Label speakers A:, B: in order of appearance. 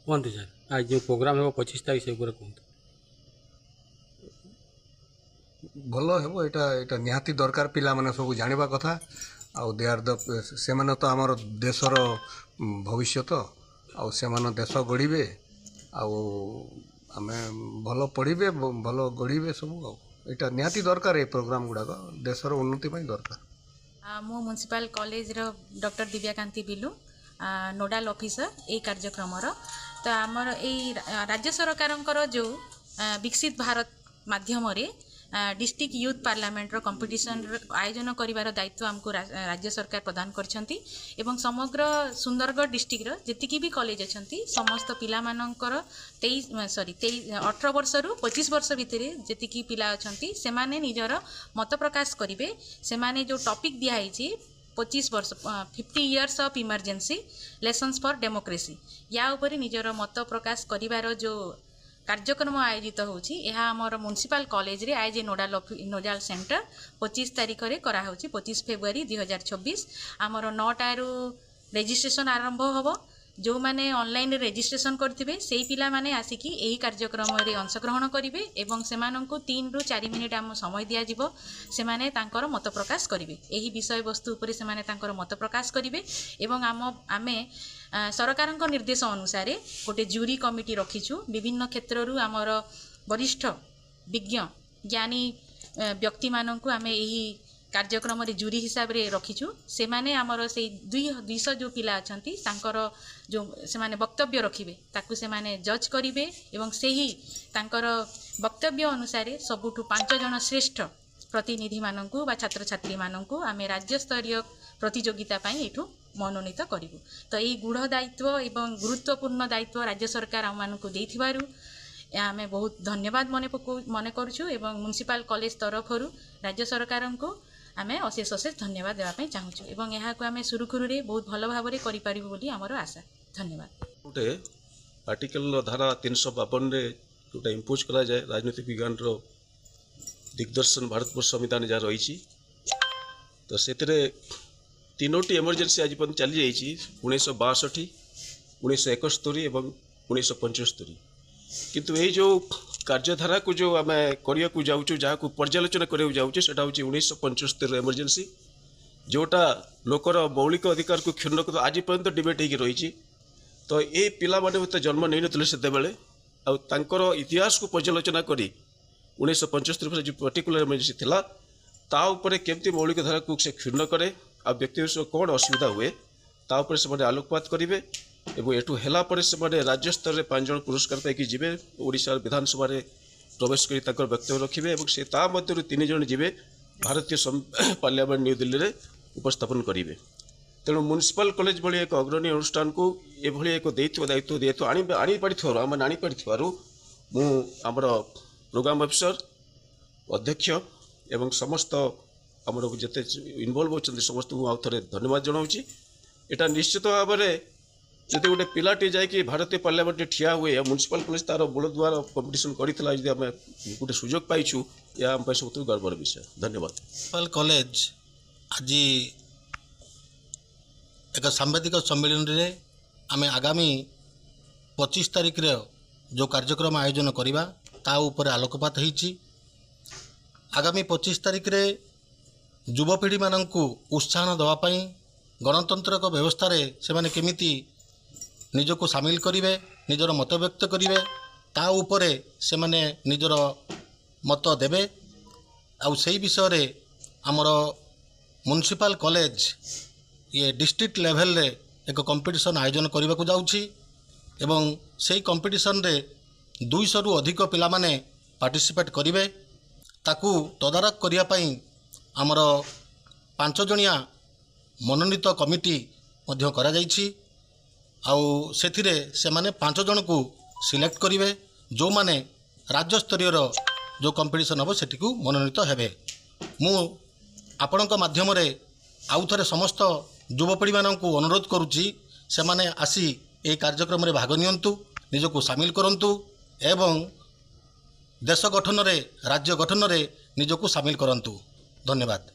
A: कहतु सर आज जो प्रोग्राम है 25 तारीख से कहतु
B: भल हेब एटा निहाती दरकार पिला माने सब जानिबा कथा आउ दे आर द से माने तो हमर देशर भविष्य आउ से माने देश गढ़िबे आउ आमे भल पढ़िबे भल गढ़िबे सब आउ एटा निहाती दरकार ए प्रोग्राम गुडा देशर उन्नति पई दरकार।
C: मो म्युनिसिपल कॉलेज रो डॉक्टर दिव्याकांति बिलु नोडाल ऑफिसर ए कार्यक्रम तो आमर ए राज्य सरकार जो विकसित भारत माध्यम रे डिस्ट्रिक्ट यूथ पार्लियामेंट कंपटीशन आयोजन करिवार दायित्व आमको राज्य सरकार प्रदान करछंती एवं समग्र सुंदरगढ़ डिस्ट्रिक्ट रो जतिकी भी कॉलेज अछंती समस्त पिला मानकर 18 वर्ष रु 25 वर्ष भितर जतिकी पिला अछंती से माने निजर मत प्रकाश करिवे से माने जो टॉपिक दिया है 25 वर्ष 50 years of emergency lessons for democracy या ऊपर निजर मत प्रकाश करिवार जो कार्यक्रम आयोजित होछि एहा हमर म्युनिसिपल कॉलेज रे आज नोडाल सेंटर 25 तारीख रे करा होछि 25 फेब्रुआरी 2026 हमर 9टा रु रजिस्ट्रेशन आरंभ होबो जो माने ऑनलाइन रजिस्ट्रेशन करथिबे सेही पिला माने आसिकी एही कार्यक्रम रे अंशग्रहण करिवे एवं सेमानंकु 3 रु 4 मिनिट आम समय दिया जिवो से माने तांकर मत प्रकाश करिवे एही विषय वस्तु उपरे से माने तांकर मत प्रकाश करिवे एवं आमे सरकार निर्देश अनुसार गोटे जूरी कमिटी रखीचु विभिन्न क्षेत्र रु आमर वरिष्ठ विज्ञ ज्ञानी व्यक्ति माननकु आमे एही कार्यक्रम रे जूरी हिसाब रे रखीचु से माने आमर से 200 जो पिला अछंती तांकर जो से माने वक्तव्य रखिबे ताकु से माने जज करिवे एवं सेही तांकर वक्तव्य अनुसार सबुठु 5 जन श्रेष्ठ प्रतिनिधि माननकु बा छात्र छात्री माननकु आमे राज्य स्तरीय प्रतियोगिता पाई एठु मनोनीत करिवु तो यही गूढ़ दायित्व एवं गुरुत्वपूर्ण दायित्व राज्य सरकार आम मानकु देथिबारु आमे बहुत धन्यवाद मने करूछु एवं म्युनिसिपल कॉलेज तरफरु राज्य सरकार को आमे अशेष अशेष धन्यवाद देवा पई चाहूछु एवं यहाँ को आमे सुरुखुरु रे बहुत भल भाव रे करि पारिबु बोली हमर आशा। धन्यवाद।
D: गोटे आर्टिकल धारा 352 रे गोटे इम्पोज करा जाए राजनीतिक विज्ञान रो दिग्दर्शन भारतवर्ष संविधान जहाँ रही तो से 3टी एमरजेंसी आज पर्यटन चली जाइए 1962 1971 और 1975 किंतु यही जो कार्यधारा को जो आम करने जाऊँ जहाँ को पर्यालोचना करने जाऊँ से 1975 एमरजेंसी जोटा लोकर मौलिक अधिकार को क्षुण्ण कर आज पर्यंत डिबेट हो रही तो ये पिला माने जन्म नहीं नथिले सेते बेले आर इतिहास को पर्यालोचना करी 1975 जो पर्टिकुलर एमरजेंसी थिला ता उपरे केमती मौलिक धारा को से क्षुण्ण करे आ व्यक्ति कौन असुविधा हुए तापर से आलोकपात करेंगे और एठू है से राज्य स्तर में 5 जन पुरस्कार पाई जी ओडिशा विधानसभा प्रवेश कर वक्तव्य रखिए और से 3 जन जी भारतीय पार्लियामेंट न्यू दिल्ली में उपस्थापन करेंगे तेणु म्युनिसिपल कॉलेज भाई एक अग्रणी अनुष्ठान को ये एक दायित्व जेहेतु आनी पारि मुझर प्रोग्राम ऑफिसर अध्यक्ष एवं समस्त आमर जिते इनवल्व होती समस्त को आउ थे धन्यवाद जनाऊँ यहाँ निश्चित भाव में जब गोटे पिलाटी जाकि भारतीय पार्लियामेंट ठिया हुए म्युनिसिपल कॉलेज तार बल द्वारा कंपटीशन करथिला जदि आम गोटे सुजोग पाइछु या आम सब गर्वर विषय। धन्यवाद।
E: म्युनिसिपल कॉलेज आज एक सांबादिक सम्मेलन रे आम आगामी 25 तारीख रे जो कार्यक्रम आयोजन करवा ता ऊपर आलोकपात होईची आगामी 25 तारीख रे युवपीढ़ी माननकु उत्साहन देवाई गणतंत्र व्यवस्था रे से माने केमिति निजको सामिल करिवे निजर मत व्यक्त करिवे ता उपरे से माने निजर मत देवे आउ सही विषय रे हमर म्युनिसिपल कॉलेज ये डिस्ट्रिक्ट लेवल रे एक कंपटीशन आयोजन करने को जाउछि एवं सेही कंपटीशन रे 200 रु अधिक पिला माने पार्टिसिपेट करिवे ताकू तदारक करिया पई आमर 5 जणिया मनोनीत कमिटी मध्य करा जाइछि आउ सेथिरे से माने 5 जन को सिलेक्ट करिवे जो माने राज्य स्तरीय जो कंपटीशन हम सेठी को मनोनीत हेबे। मु आपणक माध्यम रे आउ थरे समस्त युवपीढ़ी मानक अनुरोध करुच्ची से माने आसी ए कार्यक्रम रे भाग नियंतु निजको सामिल करंतु एवं देश गठन रे राज्य गठन रे निजको सामिल करंतु। धन्यवाद।